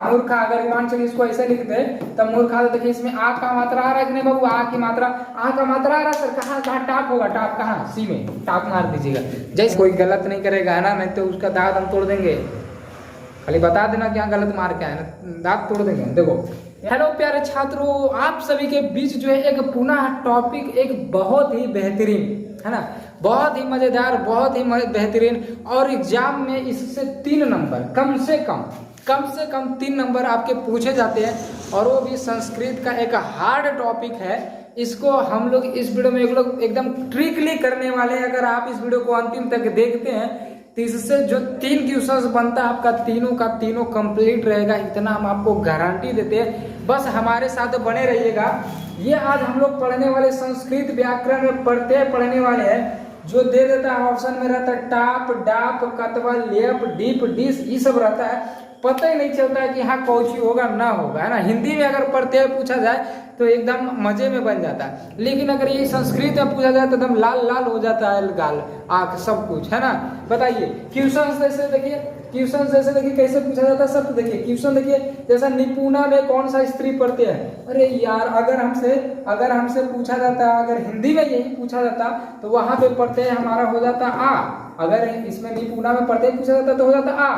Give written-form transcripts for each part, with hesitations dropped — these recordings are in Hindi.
मूर्खा, अगर मान चलिए इसको ऐसे लिख दे तब मूर्खा, तो देखिए इसमें आ का मात्रा आ रहा है कि नहीं बाबू, आ की मात्रा, आ का मात्रा आ रहा है सर, कहाँ कहाँ टाप होगा, टाप कहाँ, सी में टाप मार दीजिएगा। जैसे कोई गलत नहीं करेगा है ना, नहीं तो उसका दांत हम तोड़ देंगे, खाली बता देना क्या गलत मार क्या है ना, दांत तोड़ देंगे। देखो हेलो प्यारे छात्रों, आप सभी के बीच जो है एक पुनः टॉपिक, एक बहुत ही बेहतरीन है ना, बहुत ही मजेदार, बहुत ही बेहतरीन, और एग्जाम में इससे 3 नंबर कम से कम 3 नंबर आपके पूछे जाते हैं, और वो भी संस्कृत का एक हार्ड टॉपिक है। इसको हम लोग इस वीडियो में एकदम ट्रिकली करने वाले हैं। अगर आप इस वीडियो को अंतिम तक देखते हैं तो इससे जो 3 क्वेश्चन बनता है आपका, तीनों का तीनों कंप्लीट रहेगा, इतना हम आपको गारंटी देते हैं। बस हमारे साथ बने रहिएगा। ये आज हम लोग पढ़ने वाले संस्कृत व्याकरण में पढ़ने वाले हैं, जो दे देता है ऑप्शन में रहता है टाप, डाप, कतवा, लेप, डीप, डिस, ये सब रहता है, पता ही नहीं चलता है कि हाँ कौची होगा ना होगा, है ना। हिंदी में अगर प्रत्यय पूछा जाए तो एकदम मजे में बन जाता है, लेकिन अगर ये संस्कृत में पूछा जाए तो एकदम लाल लाल हो जाता है, गाल आंख सब कुछ, है ना। बताइए क्वेश्चन जैसे देखिए, कैसे पूछा जाता है सब। देखिए क्वेश्चन देखिए, जैसा निपुणा में कौन सा स्त्री प्रत्यय है। अरे यार, अगर हमसे पूछा जाता, अगर हिंदी में यही पूछा जाता तो वहां पे प्रत्यय हमारा हो जाता आ। अगर इसमें निपुणा में प्रत्यय पूछा जाता तो हो जाता आ,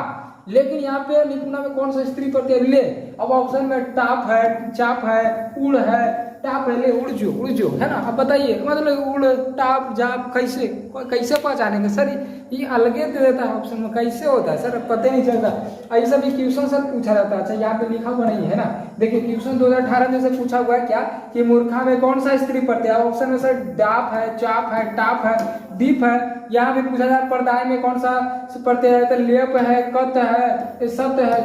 लेकिन यहाँ पे निपुणा में कौन सा स्त्री प्रत्यय ले। अब ऑप्शन में टाप है, चाप है, उड़ है, टाप है, ले उड़ जो है ना। अब बताइए मतलब उड़, टाप, जाप कैसे पहचानेंगे सर, ये अलगे दे देता है ऑप्शन में, कैसे होता है सर, पता नहीं चलता। ऐसा भी क्वेश्चन सर पूछा जाता है। अच्छा यहाँ पे लिखा हुआ नहीं है ना, देखिए क्वेश्चन 2018 में से पूछा हुआ है क्या कि मूर्खा में कौन सा स्त्री प्रत्यय। ऑप्शन में सर डाप है, चाप है, टाप है, दीप है। यहाँ भी पूछा जाए पर्दाय में कौन सा प्रत्यय है, तो लेप है, कत है, सत है,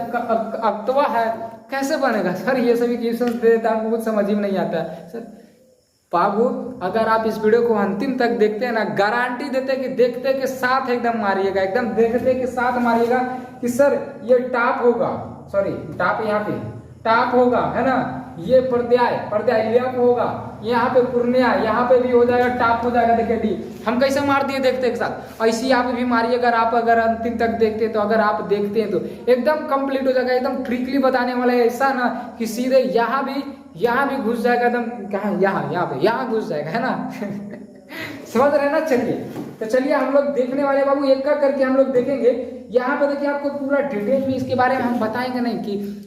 अक्तवा है। कैसे बनेगा सर, ये सभी क्वेश्चन दे देता है, हमको कुछ समझ ही नहीं आता है सर। बाबू अगर आप इस वीडियो को अंतिम तक देखते हैं ना, गारंटी देते हैं कि देखते के साथ एकदम मारिएगा, एकदम देखते के साथ मारिएगा कि सर ये टाप होगा, सॉरी टाप, यहाँ पे टाप होगा, है ना। ये पर्याय लेप होगा, यहाँ पे पूर्णिया, यहाँ पे भी हो जाएगा, टाप हो जाएगा। देखिए डी, हम कैसे मार दिए देखते के साथ, ऐसी आप भी मारिए। अगर आप अंतिम तक देखते हैं तो, अगर आप देखते हैं तो एकदम कंप्लीट हो जाएगा, एकदम ट्रिकली बताने वाला है, ऐसा ना कि सीधे यहाँ भी घुस जाएगा, एकदम कहाँ, यहाँ घुस जाएगा, है ना। समझ रहे ना। चलिए हम लोग देखने वाले बाबू, एक का करके हम लोग देखेंगे। यहाँ पे देखिए आपको पूरा डिटेल में इसके बारे में हम बताएंगे नहीं कि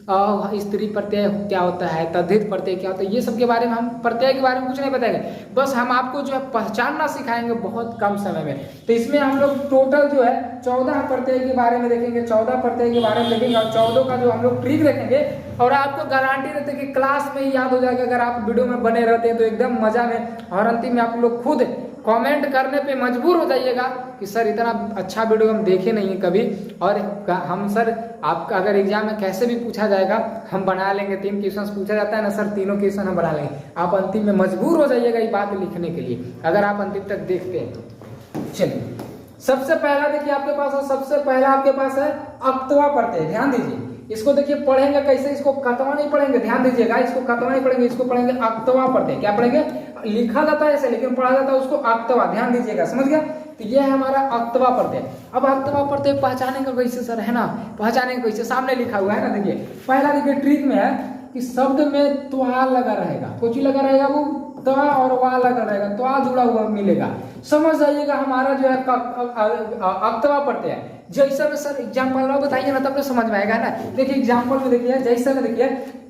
स्त्री प्रत्यय क्या होता है, तद्धित प्रत्यय क्या होता है, ये सब के बारे में हम प्रत्यय के बारे में कुछ नहीं बताएंगे। बस हम आपको जो है पहचानना सिखाएंगे बहुत कम समय में। तो इसमें हम लोग टोटल जो है 14 प्रत्यय के बारे में देखेंगे, 14 प्रत्यय के बारे में देखेंगे, और 14 का जो हम लोग ट्रिक देखेंगे, और आपको गारंटी देते हैं कि क्लास में ही याद हो जाएगा अगर आप वीडियो में बने रहते हैं तो एकदम मजा में। और अंतिम में आप लोग खुद कमेंट करने पे मजबूर हो जाइएगा कि सर इतना अच्छा वीडियो हम देखे नहीं है कभी, और हम सर आपका अगर एग्जाम में कैसे भी पूछा जाएगा हम बना लेंगे। 3 क्वेश्चन पूछा जाता है ना सर, तीनों क्वेश्चन हम बना लेंगे। आप अंतिम में मजबूर हो जाइएगा ये बात लिखने के लिए, अगर आप अंतिम तक देखते हैं तो। चलिए सबसे पहला देखिए आपके पास है, सबसे पहला आपके पास है अक्तवा प्रत्यय। ध्यान दीजिए, इसको देखिए पढ़ेंगे कैसे, इसको कतवा नहीं पढ़ेंगे, ध्यान दीजिएगा, इसको कतवा नहीं पढ़ेंगे, इसको पढ़ेंगे अक्तवा प्रत्यय। क्या पढ़ेंगे, लिखा जाता है ऐसे लेकिन पढ़ा जाता है उसको अक्तवा, ध्यान दीजिएगा, समझ गया। तो ये है हमारा अक्तवा प्रत्यय। अब अक्तवा प्रत्यय पहचानेंगे कैसे सर, है ना, पहचानेंगे कैसे, सामने लिखा हुआ है ना। देखिए पहला देखिए ट्रिक में है कि शब्द में त्वा लगा रहेगा, कुछ लगा रहेगा, वो त्वा और वा लगा रहेगा, त्वा जुड़ा हुआ मिलेगा। समझ जाइएगा हमारा जो है अक्तवा प्रत्यय। जैसा में सर एग्जाम्पल बताइए ना, तब तो समझ में आएगा ना। देखिए एग्जाम्पल में देखिए, जैसा में देखिए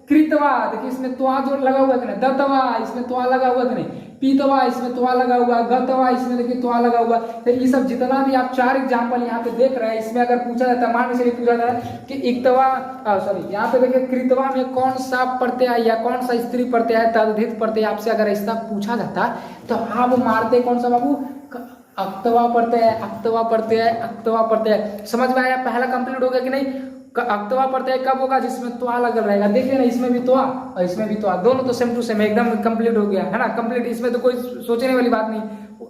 कृतवा, देखिए इसमें त्वा जो लगा हुआ है कि नहीं, दतवा इसमें त्वा लगा हुआ कि नहीं, पीतवा इसमें त्वा लगा हुआ, गतवा इसमें देखिए त्वा लगा हुआ। तो ये सब जितना भी आप 4 एग्जाम्पल यहाँ पे देख रहे हैं, इसमें अगर पूछा जाता है, मान लीजिए पूछा जाता है कि इक्तवा, सॉरी यहाँ पे देखिए कृतवा में कौन सा प्रत्यय या कौन सा स्त्री प्रत्यय है, तद्धित प्रत्यय, आपसे अगर ऐसा पूछा जाता तो आप मारते कौन सा बाबू, अक्तवा प्रत्यय, अक्तवा प्रत्यय, अक्तवा प्रत्यय। समझ में आया, पहला कंप्लीट हो गया कि नहीं। अक्तवा प्रत्यय कब होगा, जिसमें त्वा लगा रहेगा। देखिए ना, इसमें भी त्वा और इसमें भी त्वा, दोनों तो सेम टू सेम एकदम कंप्लीट हो गया, है ना, कंप्लीट। इसमें तो कोई सोचने वाली बात नहीं।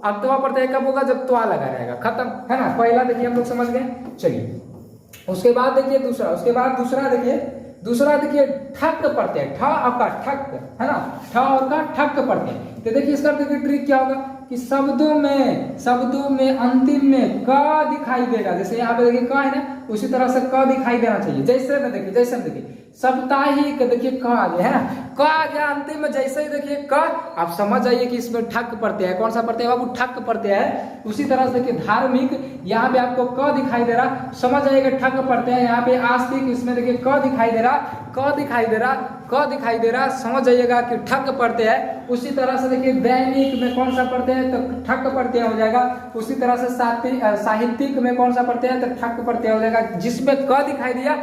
अक्तवा प्रत्यय कब होगा, जब त्वा लगा रहेगा, खत्म, है ना। पहला देखिए हम लोग समझ गए। चलिए उसके बाद देखिए दूसरा, उसके बाद दूसरा देखिए ठक प्रत्यय, ठ और का ठक, है ना, ठ और का ठक प्रत्यय। तो देखिए इसका देखिए ट्रिक क्या होगा कि शब्दों में अंतिम में क दिखाई देगा। जैसे यहाँ पे देखिए क है ना, उसी तरह से क दिखाई देना चाहिए। जैसे में देखिए साप्ताहिक, देखिए क आ गया है ना, क आ गया अंतिम में, जैसे ही देखिए क, आप समझ जाइए कि इसमें ठक प्रत्यय है। कौन सा प्रत्यय है बाबू? ठक प्रत्यय है। उसी तरह से देखिए धार्मिक, यहाँ पे आपको क दिखाई दे रहा, समझ जाइएगा ठक प्रत्यय है। यहाँ पे आस्तिक, इसमें देखिए क दिखाई दे रहा, क दिखाई दे रहा, क दिखाई दे रहा, समझ जाइएगा कि ठक प्रत्यय है। उसी तरह से देखिए दैनिक में कौन सा प्रत्यय है? तो ठक प्रत्यय हो जाएगा। उसी तरह से साहित्यिक में कौन सा प्रत्यय है? तो ठक प्रत्यय हो जाएगा। जिसमें क दिखाई दिया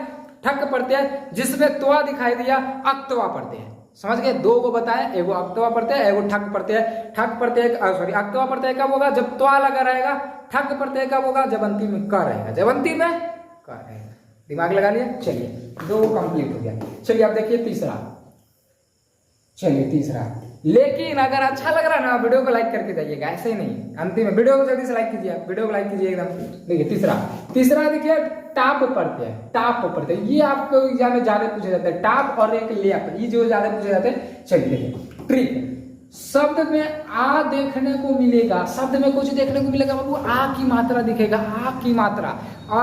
ठक प्रत्यय, जिसमें त्वा दिखाई दिया अक्तवा प्रत्यय। समझ गए? दो को बताया, एगो अक्तवा प्रत्यय, एगो ठक प्रत्यय। ठक प्रत्यय सॉरी अक्तवा प्रत्यय कब होगा? जब त्वा लगा रहेगा। ठक प्रत्यय कब होगा? जब अंतिम में क रहेगा। जब अंतिम में क रहेगा। दिमाग लगा लिया? चलिए, दो कंप्लीट हो गया। चलिए अब देखिए तीसरा। चलिए तीसरा, लेकिन अगर अच्छा लग रहा है ना, वीडियो को लाइक करके जाइएगा, ऐसे ही नहीं, अंतिम में वीडियो को जल्दी से लाइक कीजिए, वीडियो को लाइक कीजिए एकदम। देखिए तीसरा देखिए टाप प्रत्यय। टाप प्रत्यय ये आपको एग्जाम में ज्यादा पूछे जाते हैं, टाप और एक लेप, ये जो ज्यादा पूछे जाते हैं। चलिए देखिए ट्रिक, शब्द में आ देखने को मिलेगा, शब्द में कुछ देखने को मिलेगा बाबू, आ की मात्रा दिखेगा, आ की मात्रा, आ।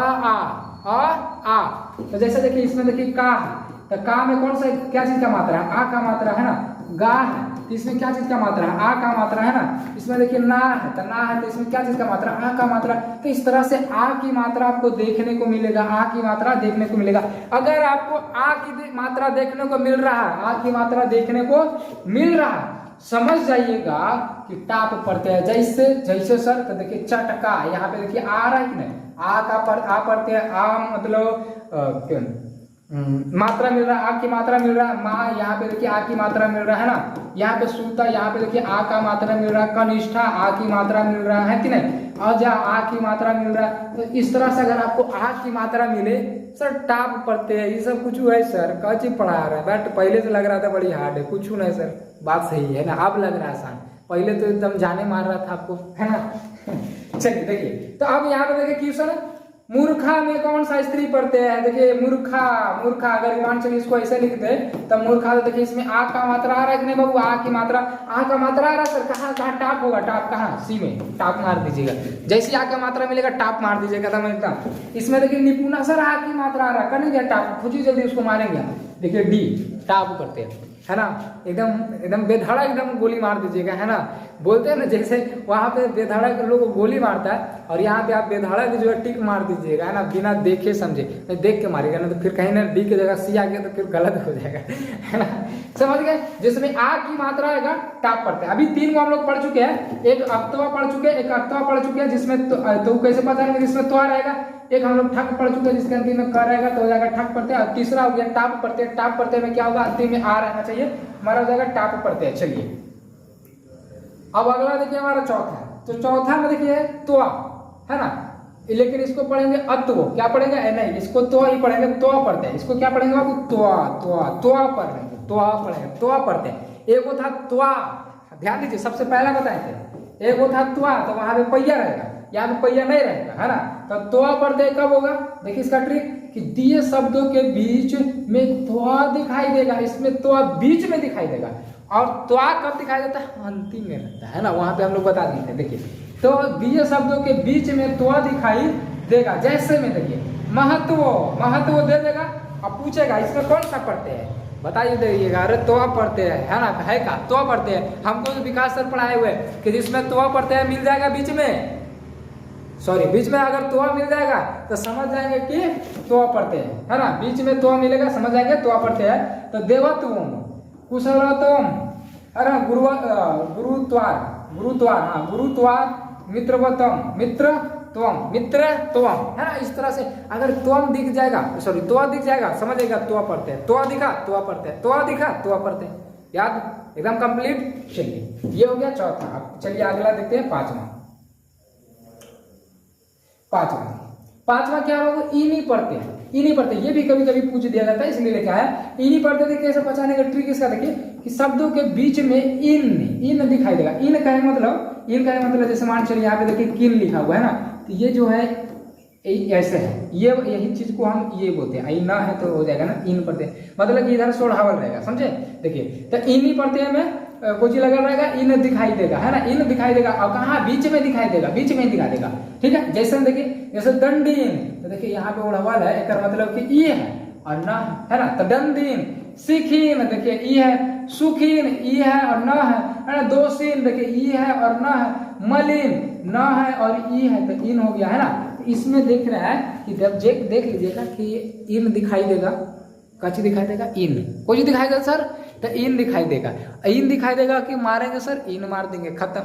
तो जैसे देखिए इसमें देखिए का है, तो का में कौन सा क्या चीज का मात्रा है? आ का मात्रा है ना। गा है तो इसमें क्या चीज का मात्रा है? आ का मात्रा है ना। इसमें देखिए ना है, तो ना है तो इसमें क्या चीज का मात्रा? आ का मात्रा। तो इस तरह से आ की मात्रा आपको देखने को मिलेगा, आ की मात्रा देखने को मिलेगा। अगर आपको आ की मात्रा देखने को मिल रहा है, आ की मात्रा देखने को मिल रहा है, समझ जाइएगा कि टाप प्रत्यय। जैसे सर, तो देखिए चटका, यहाँ पे देखिए आ रहा है कि नहीं? आ प्रत्यय, आ मतलब मात्रा मिल रहा है, आ की मात्रा मिल रहा है। माँ, यहाँ पे देखिए आ की मात्रा मिल रहा है ना। यहाँ पे सूता, यहाँ पे देखिए आ का मात्रा मिल रहा है। कनिष्ठा, आ की मात्रा मिल रहा है कि नहीं? अजा, आ की मात्रा मिल रहा है। तो इस तरह से अगर आपको आ की मात्रा मिले, सर टाप प्रत्यय ये सब कुछ है सर, क्या चीज पढ़ा रहा है? बट पहले से लग रहा था बड़ी हार्ड है, कुछ नहीं सर, बात सही है ना, अब लग रहा है आसान, पहले तो एकदम जाने मार रहा था आपको, है ना। चलिए देखिए, तो अब यहाँ पे देखिए क्वेश्चन, मूर्खा में कौन सा स्त्री प्रत्यय है? देखिए मूर्खा अगर मान चलिए इसको ऐसे लिख दे, तब मूर्खा, तो देखिए इसमें आ का मात्रा आ रहा है कि नहीं बाबू? आ की मात्रा, आ का मात्रा आ रहा है सर। कहाँ टाप होगा? टाप कहाँ? सी में टाप मार दीजिएगा। जैसे आ का मात्रा मिलेगा टाप मार दीजिएगा, तो एकदम। इसमें देखिए निपुणा, सर आ की मात्रा आ रहा है, करने दिया टाप, खुजी जल्दी उसको मारेंगे। देखिए डी टाप करते हैं, है ना, एकदम बेधड़क एकदम गोली मार दीजिएगा, है ना। बोलते हैं ना जैसे वहां पे बेधड़क लोग गोली मारता है, और यहाँ पे आप बेधड़क जो है टिक मार दीजिएगा, है ना, बिना देखे समझे। देख के मारिएगा ना, तो फिर कहीं ना डी की जगह सी आ गया तो फिर गलत हो जाएगा, है ना। समझ गए? जिसमें आ की मात्रा आएगा टाप पड़ता है। अभी 3 को हम लोग पढ़ चुके हैं, एक अक्तवा पढ़ चुके हैं, एक अक्तवा पढ़ चुके हैं, जिसमें तो कैसे पता है जिसमें तो रहेगा। एक हम लोग ठक पढ़ चुके हैं, जिसके अंतिम में क रहेगा, तो हो जाएगा ठक प्रत्यय। और तीसरा हो गया टाप प्रत्यय। टाप प्रत्यय में क्या होगा? अंतिम में आ रहना चाहिए, हमारा हो जाएगा टाप प्रत्यय। चलिए अब अगला देखिए हमारा चौथा, तो चौथा में देखिए त्वा, है ना, लेकिन इसको पढ़ेंगे अत्व। क्या पढ़ेंगे? नहीं, इसको तो ही पढ़ेंगे, त्वा प्रत्यय। इसको क्या पढ़ेंगे बाबू? त्वा पढ़ेंगे, त्वा पढ़ेंगे, त्वा प्रत्यय। एक वो था त्वा, ध्यान दीजिए, सबसे पहला बताए थे, एक वो था त्वा, तो वहां पे पहिया रहेगा, यहाँ पे पहिया नहीं रहेगा, है ना। तो त्वा प्रत्यय कब होगा? देखिए इसका ट्रिक, कि दिए शब्दों के बीच में त्वा दिखाई देगा, इसमें त्वा बीच में दिखाई देगा। और त्वा कब दिखाई देता है? अंतिम में रहता है ना, वहां पे हम लोग बता देते हैं। देखिए, तो दिए शब्दों के बीच में त्वा दिखाई देगा। जैसे में देखिए महत्व दे देगा, अब पूछेगा इसमें कौन सा प्रत्यय है, बताइए देखिएगा। अरे त्वा प्रत्यय है ना, है का त्वा प्रत्यय है। हमको तो विकास सर पढ़ाए हुए कि जिसमें त्वा प्रत्यय मिल जाएगा बीच में, बीच में अगर त्वा मिल जाएगा तो समझ जाएंगे कि त्वा प्रत्यय है ना। बीच में त्वा मिलेगा, समझ जाएंगे त्वा प्रत्यय है। तो देवत्वम, कुशलत्वम, अरे गुरुत्वार, हाँ गुरुत्वार, मित्रत्वम, है ना। इस तरह से अगर त्वम दिख जाएगा, त्वा दिख जाएगा, समझेगा त्वा प्रत्यय। त्वा दिखा त्वा प्रत्यय, त्वा दिखा त्वा प्रत्यय, याद एकदम कंप्लीट। चलिए ये हो गया चौथा। अब चलिए अगला देखते हैं पांचवा क्या होगा? इनी प्रत्यय। ये भी कभी कभी पूछ दिया जाता है, इसलिए लिखा है इनी प्रत्यय। देखिए कैसे पहचाने का ट्रिक इसका, देखिए कि शब्दों के बीच में इन दिखाई देगा। इन का मतलब जैसे मान चलिए यहाँ पे देखिए किन लिखा हुआ है ना, तो ये जो है ऐसे है, यही चीज को हम ये बोलते हैं। ना है तो हो जाएगा ना इन प्रत्यय, मतलब कि इधर सोढ़ावल रहेगा, समझे। देखिए तो इनी प्रत्यय में कुछ लगा रहेगा, इन दिखाई देगा, है ना, इन दिखाई देगा। और कहाँ? बीच में दिखाई देगा, बीच में दिखाई देगा, ठीक है। जैसे देखिए, जैसे दंडीन, तो देखिए यहाँ पे ओढ़वाल है, एक मतलब कि ये है, और न है ना। तो दंदीन, सीखीन देखिए ई है, सुखीन ई है और न है ना। दोषीन देखिए ई है और न है। मलिन न है और ई है तो इन हो गया है ना। इसमें देख रहा है कि जब देख लीजिएगा कि इन दिखाई देगा, कच्ची दिखाई देगा इन, कोई दिखाएगा सर तो इन दिखाई देगा। इन दिखाई देगा कि मारेंगे सर इन मार देंगे, खत्म।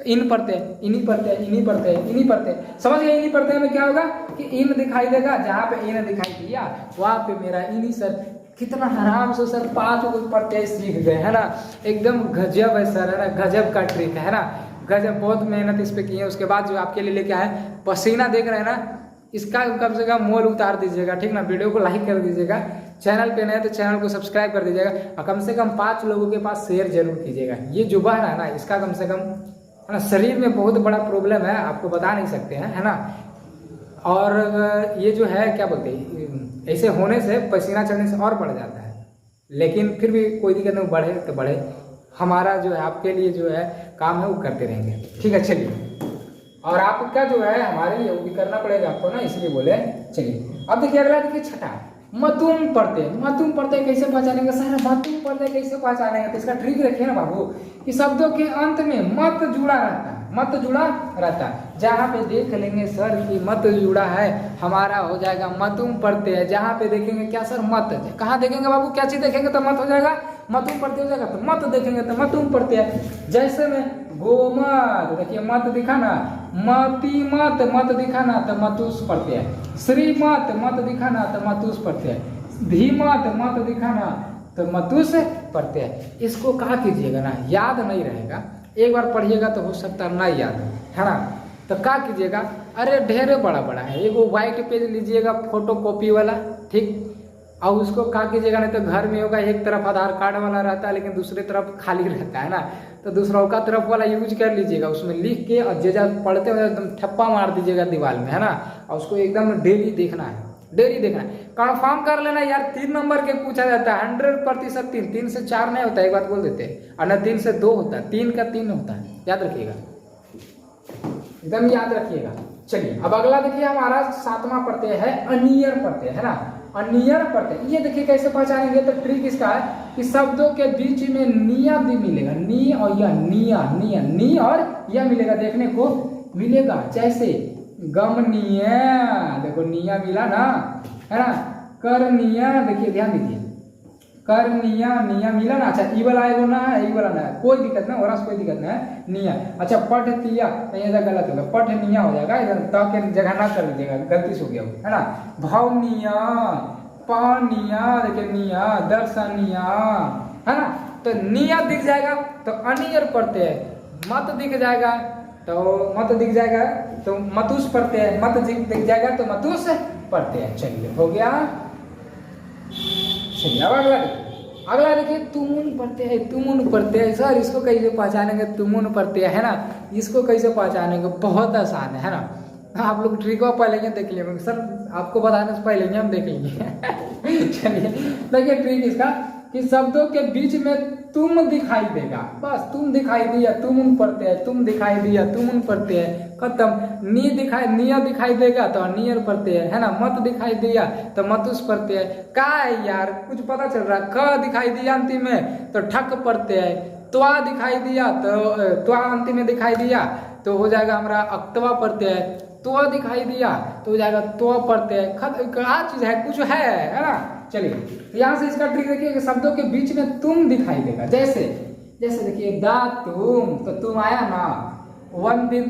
इन पढ़ते हैं, इन्हीं पढ़ते हैं, इन्हीं पढ़ते हैं, इन्हीं पढ़ते हैं, समझ गए। इन्हीं पढ़ते हैं में क्या होगा कि इन दिखाई देगा, जहाँ पे इन दिखाई दिया वहां पे मेरा इन्हीं सर। कितना आराम से सर 5 पढ़ते सीख गए है ना। एकदम गजब है सर, है ना, गजब का ट्रिक है ना, गजब। बहुत मेहनत इस पे की है। उसके बाद जो आपके लिए लेके आए पसीना देख रहे हैं ना, इसका कम से कम मोल उतार दीजिएगा, ठीक ना। वीडियो को लाइक कर दीजिएगा, चैनल पे नए तो चैनल को सब्सक्राइब कर दीजिएगा और कम से कम 5 लोगों के पास शेयर जरूर कीजिएगा। ये जो बन है ना, इसका कम से कम है ना शरीर में बहुत बड़ा प्रॉब्लम है, आपको बता नहीं सकते हैं, है ना। और ये जो है क्या बोलते हैं, ऐसे होने से पसीना चढ़ने से और बढ़ जाता है, लेकिन फिर भी कोई दिक्कत नहीं, बढ़े तो बढ़े। हमारा जो है आपके लिए जो है काम है वो करते रहेंगे, ठीक है। चलिए, और आपका जो है हमारे लिए वो भी करना पड़ेगा आपको ना, इसलिए बोले। चलिए अब देखिए अगला, देखिए छठा मतुम पढ़ते। मतुम पढ़ते कैसे पहचानेंगे सर, मतुम पढ़ते कैसे पहचानेंगे। तो इसका ट्रिक रखिए ना बाबू कि शब्दों के अंत में मत जुड़ा रहता है, मत जुड़ा रहता है। जहाँ पे देख लेंगे सर कि मत जुड़ा है, हमारा हो जाएगा मतुम पढ़ते हैं। जहाँ पे देखेंगे क्या सर मत, कहाँ देखेंगे बाबू, क्या चीज देखेंगे तो मत हो जाएगा, मतुम पढ़ते हो जाएगा। तो मत देखेंगे तो मतुम पढ़ते हैं। जैसे में गोमत, देखिए मत दिखा ना, मती मत, मत दिखा ना तो मतुस पढ़ते हैं। श्रीमत मत दिखा ना तो मतुस पढ़ते हैं। धीमत मत दिखा ना तो मतुस पढ़ते हैं। इसको कहा कीजिएगा ना, याद नहीं रहेगा, एक बार पढ़िएगा तो हो सकता है ना याद है ना। तो क्या कीजिएगा, अरे ढेर बड़ा बड़ा है, एगो व्हाइट पेज लीजिएगा फोटो कॉपी वाला, ठीक। और उसको क्या कीजिएगा, नहीं तो घर में होगा एक तरफ आधार कार्ड वाला रहता है लेकिन दूसरी तरफ खाली रहता है ना, तो दूसरा का तरफ वाला यूज कर लीजिएगा। उसमें लिख के और जे पढ़ते हुए एकदम ठप्पा मार दीजिएगा दीवार में, है ना। और उसको एकदम डेली देखना है, डेली देखना है। कंफर्म कर लेना यार, 3 नंबर के पूछा जाता है, 100% 3 से 4 नहीं होता, एक बात बोल देते हैं। और न 3 से 2 होता है, 3 का 3 होता है, याद रखिएगा, एकदम याद रखिएगा। चलिए अब अगला देखिए हमारा 7वां पढ़ते हैं अनियर पढ़ते है ना। अनियर पढ़ते हैं, ये देखिए कैसे पहचानेंगे। तो ट्रिक इसका है कि शब्दों के बीच में निया भी मिलेगा, नी और या, निया निया, नी और या मिलेगा, देखने को मिलेगा। जैसे गमनिया, देखो निया मिला ना, है ना। करनिया, देखिए ध्यान दीजिए, करनिया निया मिला ना। अच्छा ई वाला एगो ना है, ई वाला ना है, कोई दिक्कत ना, और कोई दिक्कत ना है, निया। अच्छा पठतिया, नहीं ऐसा गलत होगा, पठनिया हो जाएगा, इधर त के जगह ना कर लीजिएगा, गलती से हो गया है ना। भावनिया, पानिया, देखिए निया, दर्शनिया, है ना। तो निया दिख जाएगा तो अनियर पढ़ते हैं, मत दिख जाएगा तो मत दिख जाएगा तो मतुस पढ़ते हैं, मत दिख जाएगा तो मतुस पढ़ते हैं। चलिए हो गया। चलिए अब अगला देखिए तुमुन पढ़ते हैं, तुमुन पढ़ते हैं। सर इसको कैसे पहचानेंगे, तुमुन पढ़ते हैं, है ना। इसको कैसे पहचानेंगे, बहुत आसान है ना। आप लोग ट्रिक पहले देख लिए सर, आपको बताने से पहले हम देख लेंगे। चलिए देखिए ट्रिक इसका कि शब्दों के बीच में तुम दिखाई देगा, बस तुम दिखाई दिया, तुम पढ़ते हैं, तुम दिखाई दिया, तुम पढ़ते हैं, खत्म। नी दिखाई, निया दिखाई देगा तो नियर पढ़ते हैं, है ना। मत दिखाई दिया तो मतुस पढ़ते हैं। का है यार, कुछ पता चल रहा है। क दिखाई दिया अंतिम में तो ठक पढ़ते हैं। त्वा दिखाई दिया तो त्वा अंतिम में दिखाई दिया तो हो जाएगा हमारा अक्तवा पढ़ते हैं। तो दिखाई दिया तो हो जाएगा तो पढ़ते हैं। क्या चीज है, कुछ है ना। चलिए यहाँ से इसका ट्रिक देखिए कि शब्दों के बीच में तुम दिखाई देगा। जैसे देखिए दा तुम, तो तुम आया ना। वंदी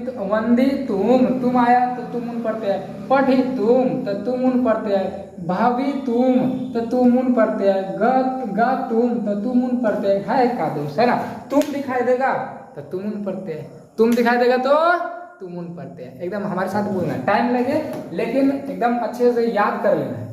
तुम आया तो तुम पढ़ते हैं। पढ़ी तुम तो तुम पढ़ते हैं। भावी तुम तो तुम पढ़ते हैं। गा तुम तो तुम पढ़ते हैं। है का दोस्त, है ना। तुम दिखाई देगा तो तुम पढ़ते हैं, तुम दिखाई देगा तो तुम पढ़ते हैं। एकदम हमारे साथ बोलना, टाइम लगे लेकिन एकदम अच्छे से याद कर लेना है।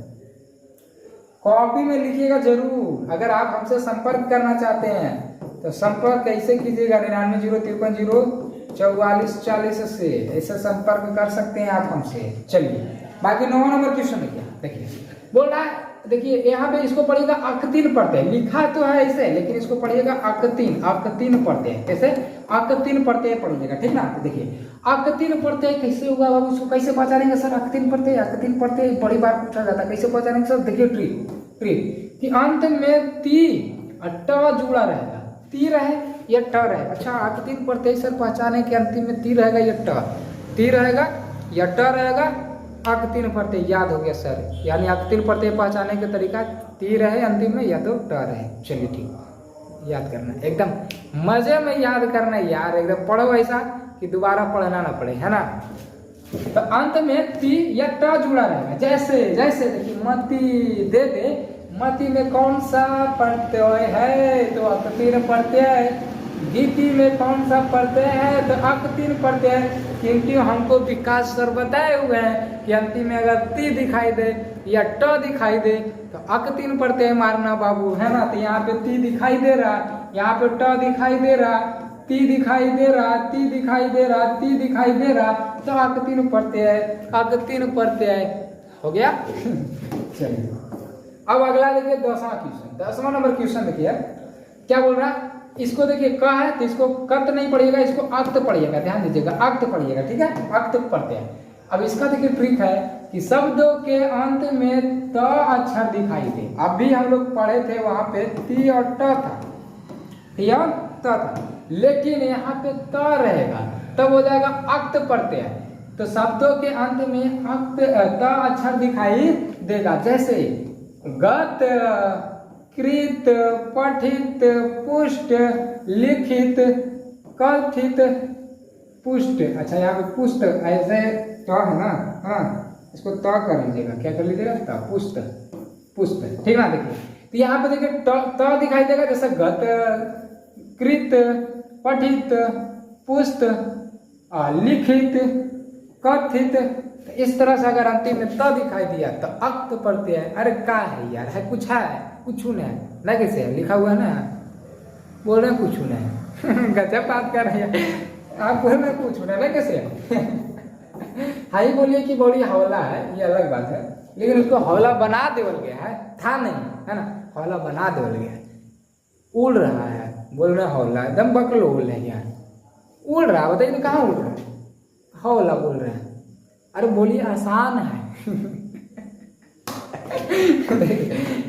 कॉपी में लिखिएगा जरूर। अगर आप हमसे संपर्क करना चाहते हैं तो संपर्क कैसे कीजिएगा, 9903544440 से ऐसे संपर्क कर सकते हैं आप हमसे। चलिए बाकी 9 नंबर क्वेश्चन देखिए, बोल रहा है देखिए यहाँ पे इसको पढ़िएगा अकतीन प्रत्यय, लिखा तो है ऐसे लेकिन इसको पढ़िएगा अकतीन, अकतीन प्रत्यय, कैसे अकतीन प्रत्यय पढ़िएगा, ठीक ना। तो देखिए अकतीन प्रत्यय कैसे होगा बाबू, इसको कैसे पहचानेंगे सर, अकतीन प्रत्यय, अकतीन प्रत्यय बड़ी बार पूछा जाता है, कैसे पहचानेंगे सर। देखिए ट्रिक ट्रिक कि अंत में ती ट जुड़ा रहेगा, ती रहे या ट रहे। अच्छा अकतीन प्रत्यय सर पहचाने के अंतिम में ती रहेगा या ट, ती रहेगा या ट रहेगा, अकतीन प्रत्यय याद हो गया सर। यानी अकतीन प्रत्यय पहचाने के तरीका ती रहे अंतिम में या तो ट रहे। चलिए ठीक, याद करना एकदम मजे में याद करना यार, एकदम पढ़ो ऐसा कि दोबारा पढ़ना ना पड़े, है ना। तो अंत में ती या ट जुड़ा रहेगा, जैसे जैसे देखिए मती दे दे, मती में कौन सा प्रत्यय है तो अकतीन प्रत्यय, गीति में कौन सा प्रत्यय है तो अकतीन प्रत्यय, क्योंकि हमको विकास सर बताए हुए हैं कि अंतिम में अगर ती दिखाई दे या ट दिखाई दे तो अकतीन प्रत्यय मारना बाबू, है ना। तो यहाँ पे ती दिखाई दे रहा, यहाँ पे ट दिखाई दे रहा, ती दिखाई दे रहा, ती दिखाई दे रहा, ती दिखाई दे रहा, तो अकतीन प्रत्यय, अकतीन प्रत्यय हो गया। चलिए अब अगला देखिए 10वां क्वेश्चन, 10वां नंबर क्वेश्चन देखिए क्या बोल रहा है। इसको देखिए क है तो इसको कत नहीं पढ़िएगा, इसको अक्त पढ़िएगा, ध्यान दीजिएगा अक्त पढ़िएगा, ठीक है, अक्त प्रत्यय। अब इसका देखिए ट्रिक है कि शब्दों के अंत में त अक्षर दिखाई दे। अभी हम लोग पढ़े थे वहां पे ती और ट था, टी और त था, लेकिन यहाँ पे त रहेगा तब हो जाएगा अक्त प्रत्यय। तो शब्दों के अंत में अक्त त अक्षर दिखाई देगा, जैसे गत, कृत, पठित, पुष्ट, लिखित, कथित, पुष्ट। अच्छा यहाँ पे पुष्ट ऐसे तो है ना, हाँ इसको तो कर लीजिएगा, क्या कर लीजिएगा त, पुष्ट, पुष्ट, ठीक ना। देखिए तो यहाँ पे देखिए त दिखाई देगा, जैसे गत, कृत, पठित, पुष्ट, लिखित, कथित। तो इस तरह से अगर अंतिम में त दिखाई दिया तो अक्त प्रत्यय है। अरे का है यार, है कुछ है, कुछ नहीं ना, कैसे है लिखा हुआ है ना, बोल रहे कुछ नहीं गजब बात कर रहे हैं आप, बोल रहे कुछ नहीं ना, कैसे हाई बोलिए कि बड़ी हौला है, ये अलग बात है, लेकिन उसको हौला बना देवल गया है, था नहीं है ना, हौला बना देवल गया है। उड़ रहा है, बोल रहे हौला, एकदम बकलोल है यार, उड़ रहा, बताइए कहाँ उड़ रहा है, हौला बोल रहे हैं। अरे बोलिए आसान है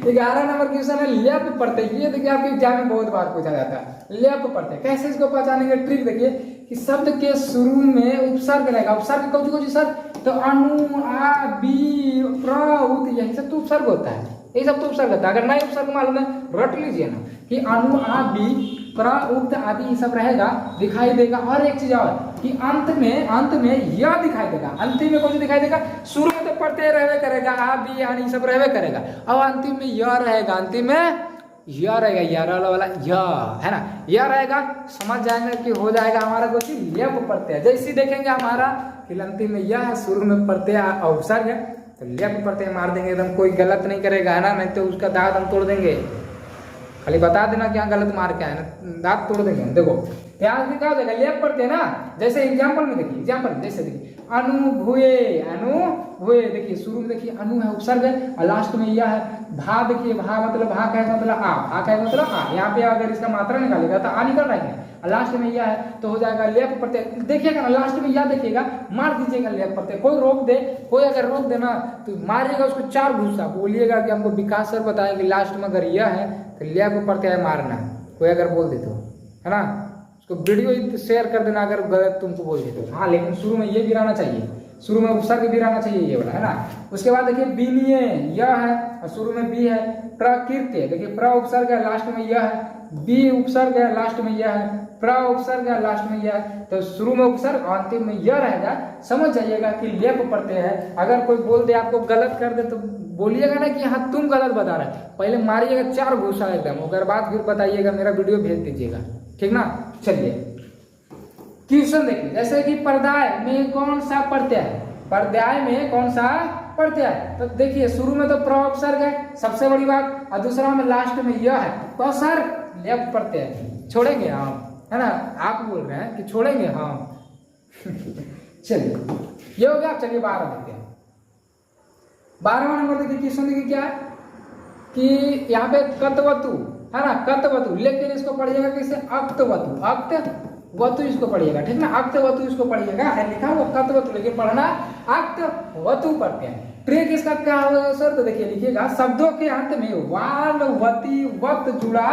11 नंबर क्वेश्चन है लेप प्रत्यय। ये देखिए आपके एग्जाम में बहुत बार पूछा जाता है लेप प्रत्यय। कैसे इसको पहचानेंगे, ट्रिक देखिए कि शब्द के शुरू में उपसर्ग रहेगा, उपसर्ग कौन कौन सर तो अनु, आ, बी, प्र, उत, यही सब तो उपसर्ग होता है, ये सब तो उपसर्ग होता है। अगर नए उपसर्ग मालूम है रट लीजिए ना कि अनु, आ, बी, प्र, उक्त आदि ये सब रहेगा, दिखाई देगा। और एक चीज और कि अंत में यह दिखाई देगा, अंतिम में कौन सा दिखाई देगा, शुरू में तो प्रत्यय रहवे करेगा, आ, बी, आदि ये सब रहवे करेगा, अब अंतिम में यह रहेगा, अंतिम में यह रहेगा, यार वाला यह है ना, यह रहेगा, समझ जाएंगे कि हो जाएगा हमारा कुछ लेप प्रत्यय। जैसे देखेंगे हमारा कि अंतिम में यह है, शुरू में प्रत्यय अवसर है तो लेप प्रत्यय मार देंगे, एकदम कोई गलत नहीं करेगा, है ना, नहीं तो उसका दांत हम तोड़ देंगे। खाली बता देना क्या गलत मार के आए ना, दांत तोड़ देंगे। देखो ध्यान से क्या हो जाएगा, लेप प्रत्यय ना, जैसे एग्जाम्पल में देखिए, एग्जाम्पल जैसे देखिए अनुभूये, अनुभूये, देखिए शुरू में देखिए अनु है उपसर्ग है और लास्ट में यह है। भा देखिए, भा मतलब भा का मतलब आ, भा का मतलब आ, यहाँ पे अगर इसका मात्रा निकालेगा तो आ निकल रहा है और लास्ट में यह है तो हो जाएगा लेप प्रत्यय। देखिएगा ना लास्ट में यह देखिएगा, मार दीजिएगा लेप प्रत्यय। कोई रोक दे, कोई अगर रोक देना तो मारिएगा उसको 4 घुसा, बोलिएगा कि हमको विकास सर बताएं कि लास्ट में अगर यह है तो लेप प्रत्यय मारना, कोई अगर बोल दे तो, है ना, उसको वीडियो शेयर कर देना अगर गलत तुमको बोल दे तो। हाँ लेकिन शुरू में ये भी रहना चाहिए, शुरू में उपसर्ग भी रहना चाहिए ये वाला, है ना। उसके बाद देखिए बीनिये, यह है और शुरू में बी है। प्रकृत्य, देखिए प्र उपसर्ग है, लास्ट में यह है, बी उपसर्ग है, लास्ट में यह है, प्र उपसर्ग है, लास्ट में यह है, तो शुरू में उपसर्ग अंतिम में यह रहेगा। समझ जाइएगा कि लेप प्रत्यय है। अगर कोई बोल दे आपको गलत कर दे तो बोलिएगा ना कि हाँ तुम गलत बता रहे, पहले मारिएगा 4 घूसा एकदम, उसके बाद फिर बताइएगा, मेरा वीडियो भेज दीजिएगा, ठीक ना। चलिए क्वेश्चन देखिए, जैसे कि पर्याय में कौन सा प्रत्यय है, पर्याय में कौन सा प्रत्यय है, तो देखिए शुरू में तो प्र उपसर्ग है सबसे बड़ी बात, और दूसरा में लास्ट में यह है तो सर लेप प्रत्यय छोड़ेंगे हम, है ना, आप बोल रहे हैं कि छोड़ेंगे हम चलिए ये हो गया। चलिए 12 देखते हैं, 12वां नंबर देखिए क्वेश्चन देखिए क्या है, कि यहाँ पे कतवतु है ना, कतवतु, लेकिन इसको पढ़िएगा कैसे, अक्तवतु, अक्तवतु इसको पढ़िएगा, ठीक ना, अक्तवतु इसको पढ़िएगा, है लिखा हुआ कतवतु, लेकिन पढ़ना अक्तवतु पढ़ते हैं। ट्रिक इसका क्या होगा सर, तो देखिए लिखिएगा, शब्दों के अंत में वाल वती वत जुड़ा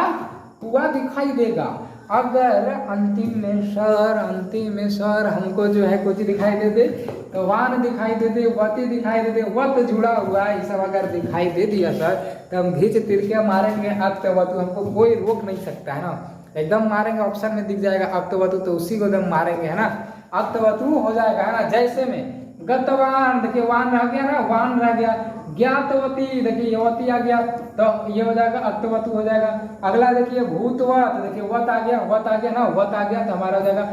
हुआ दिखाई देगा। अगर अंतिम में सर हमको जो है कुछ दिखाई दे दे, तो वान दिखाई दे दे, वती दिखाई दे दे, वत जुड़ा हुआ ये सब अगर दिखाई दे दिया सर, तो हम घींच तिरके मारेंगे अक्तवतु, हमको कोई रोक नहीं सकता है ना, एकदम मारेंगे, ऑप्शन में दिख जाएगा अक्तवतु, तो उसी को एकदम मारेंगे है ना, अक्तवतु हो जाएगा है ना। जैसे में गतवान, देखिए वान रह गया ना, वान रह गया, ज्ञातवती, देखिए यवती आ गया, तो ये हो जाएगा अक्तवतु हो जाएगा। अगला देखिए भूतवत, देखिए वत आ गया, वत आ गया ना, वत आ गया तो हमारा हो जाएगा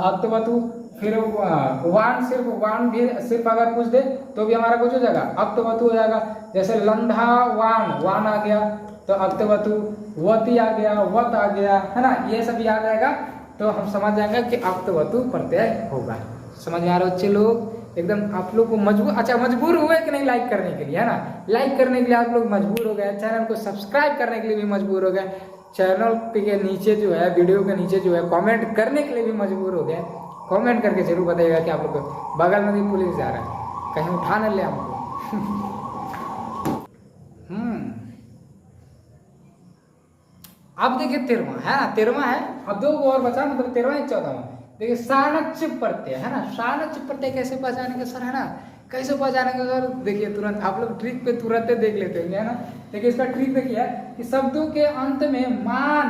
अक्तवतु। फिर वान, सिर्फ वान भी सिर्फ अगर पूछ दे तो भी हमारा कुछ हो जाएगा, अक्तवतु हो जाएगा। जैसे लंधा वान, वान आ गया तो अक्तवतु, वती आ गया, वत आ गया है ना, ये सब याद आएगा तो हम समझ जाएंगे कि अक्तवतु प्रत्यय होगा। समझ में आ रहा है बच्चे लोग, एकदम आप लोग को मजबूर हुए कि नहीं लाइक करने के लिए, है ना, लाइक करने के लिए आप लोग मजबूर हो गए, चैनल को सब्सक्राइब करने के लिए भी मजबूर हो गए, चैनल के नीचे जो है, वीडियो के नीचे जो है कमेंट करने के लिए भी मजबूर हो गए। कमेंट करके जरूर बताइएगा कि आप लोग को बगल में भी पुलिस जा रहा है, कहीं उठा न ले हमको। अब देखिए 13वां है ना, 13वां है, अब 2 और बचा, मतलब 13वां 14वां। देखिए सानच्य प्रत्यय है ना, सानच्य प्रत्यय कैसे पहचानेंगे सर, है ना, कैसे पहचानेंगे सर, देखिए तुरंत आप लोग ट्रिक पे तुरंत देख लेते हैं, है ना। देखिए इसका ट्रिक देखिए कि शब्दों के अंत में मान,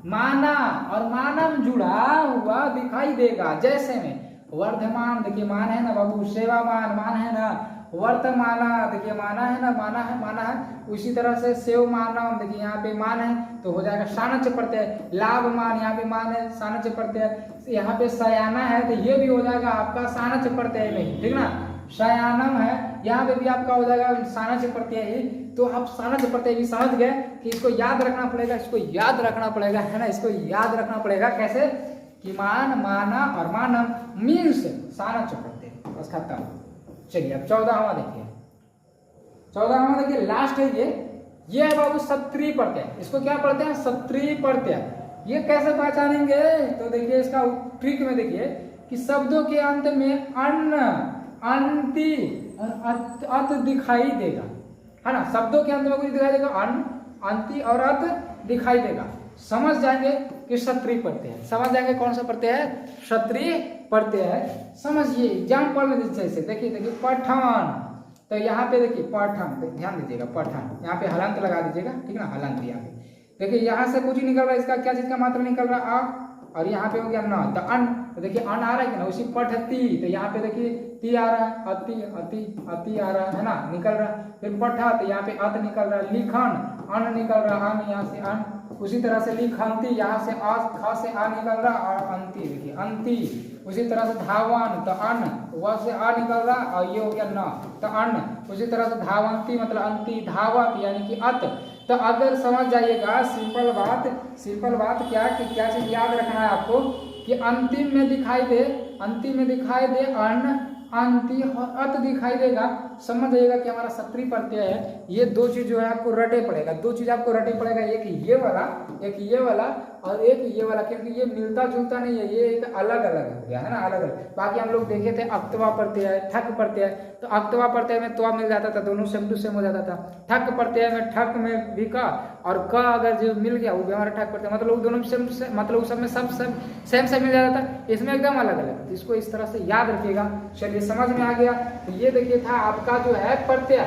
माना और मानम जुड़ा हुआ दिखाई देगा। जैसे में वर्धमान, देखिए मान है ना बाबू, सेवामान मान है ना, वर्तमाना, देखिए माना है ना, माना है। उसी तरह से सेव मानम, देखिए यहाँ पे मान है तो हो जाएगा सानच्य प्रत्यय। लाभ मान, यहाँ पे मान है, सानच्य प्रत्यय। यहाँ पे सयाना है तो ये भी हो जाएगा आपका सानच्य प्रत्यय में, ठीक ना। शयानम है, यहाँ पे भी आपका हो जाएगा सानच्य प्रत्यय ही। तो आप सानच्य प्रत्यय भी समझ गए कि इसको याद रखना पड़ेगा, इसको याद रखना पड़ेगा, है ना, इसको याद रखना पड़ेगा। कैसे कि मान, माना और मानम मीन्स सानच्य प्रत्यय, बस खत्म। चलिए अब 14वां देखिए, 14वां देखिए लास्ट है ये है बाबू सत्रीय प्रत्यय। इसको क्या पढ़ते हैं, सत्रीय प्रत्यय। ये कैसे पहचानेंगे, तो देखिए इसका ट्रिक में देखिए कि शब्दों के अंत में अन्न, अंति और अत दिखाई देगा, है ना। शब्दों के अंत में कुछ दिखाई देगा, अन्न, अंति और अत दिखाई देगा। समझ जाएंगे कि क्षत्रिय प्रत्यय है, समझ जाएंगे कौन सा प्रत्यय है, क्षत्रिय प्रत्यय है। समझिए एग्जाम्पल जैसे देखिए पठन, तो यहाँ पे देखिए पठन, ध्यान दीजिएगा, पठन यहाँ पे हलंत लगा दीजिएगा, ठीक ना, हलंत यहाँ पे देखिए, यहाँ से कुछ ही निकल रहा है, इसका क्या चीज का मात्रा निकल रहा है, आ, और यहाँ पे हो गया न, तो अन, तो देखिए अन आ रहा है ना, उसी पठती, तो यहाँ पे देखिए ती आ रहा है, अति अति अति आ रहा है ना, निकल रहा है। फिर पठा, तो यहाँ पे अत निकल रहा है। लिखन, अन निकल रहा, अन यहाँ से अन। उसी तरह से लिखंती, यहाँ से आ, ख से आ निकल रहा, और अंति, देखिए अंति। उसी तरह से धावन, तो अन, वह से आ निकल रहा, और ये हो गया न, तो अन्न। उसी तरह से धावंती मतलब अंति, धावत यानी कि अत। तो अगर समझ जाइएगा, सिंपल बात क्या कि क्या चीज याद रखना है आपको कि अंतिम में दिखाई दे अन्न, अंति और अत दिखाई देगा, समझ जाइएगा कि हमारा क्षत्रिय प्रत्यय है। ये 2 चीज जो है आपको रटे पड़ेगा, 2 चीज आपको रटे पड़ेगा, एक ये वाला और एक ये वाला, क्योंकि ये मिलता जुलता नहीं है, ये एक अलग अलग हो गया है ना, अलग अलग। बाकी हम लोग देखे थे अक्तवा प्रत्यय, ठक प्रत्यय, तो अक्तवा प्रत्यय में त्वा मिल जाता था, दोनों सेम टू सेम हो जाता था। ठक प्रत्यय में ठक में भी का और क अगर जो मिल गया वो भी हमारा ठक प्रत्यय, मतलब दोनों सेम टू सेम, मतलब उस सब में सब सेम मिल जाता था, इसमें एकदम अलग अलग। तो इसको इस तरह से याद रखिएगा। चलिए समझ में आ गया। तो ये देखिए था आपका जो है प्रत्यय,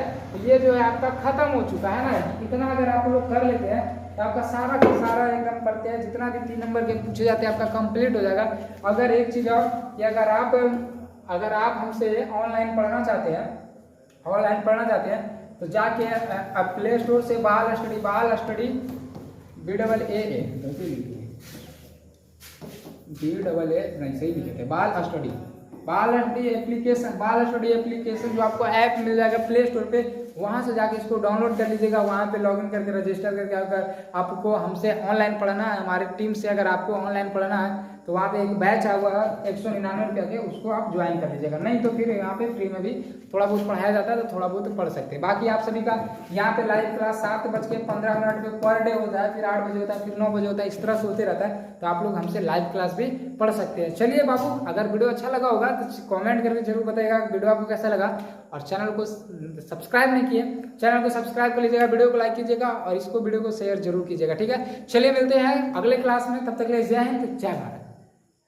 ये जो है आपका खत्म हो चुका है ना। इतना अगर आप लोग कर लेते हैं तो आपका सारा का सारा एकदम प्रत्यय जितना भी 3 नंबर के पूछे जाते हैं आपका कंप्लीट हो जाएगा। अगर एक चीज और कि अगर आप हमसे ऑनलाइन पढ़ना चाहते हैं तो जाके प्ले स्टोर से बाल स्टडी बाल स्टडी एप्लीकेशन जो आपको ऐप मिल जाएगा प्ले स्टोर पे, वहां से जाके इसको डाउनलोड कर लीजिएगा। वहां पे लॉगिन करके रजिस्टर करके अगर आपको हमसे ऑनलाइन पढ़ना है, हमारे टीम से अगर आपको ऑनलाइन पढ़ना है तो वहाँ पे एक बैच आया हुआ है 199 रुपये के, उसको आप ज्वाइन कर लीजिएगा। नहीं तो फिर यहाँ पे फ्री में भी थोड़ा बहुत पढ़ाया जाता है, तो थोड़ा बहुत पढ़ सकते हैं। बाकी आप सभी का यहाँ पे लाइव क्लास 7:15 पे पर डे होता है, फिर 8 बजे होता है, फिर 9 बजे होता है, इस तरह से होते रहता है। तो आप लोग हमसे लाइव क्लास भी पढ़ सकते हैं। चलिए बाबू, अगर वीडियो अच्छा लगा होगा तो कमेंट करके जरूर बताइएगा वीडियो आपको कैसा लगा, और चैनल को सब्सक्राइब नहीं किए, चैनल को सब्सक्राइब कर लीजिएगा, वीडियो को लाइक कीजिएगा और इसको वीडियो को शेयर जरूर कीजिएगा। ठीक है, चलिए मिलते हैं अगले क्लास में, तब तक के लिए जय हिंद, जय भारत।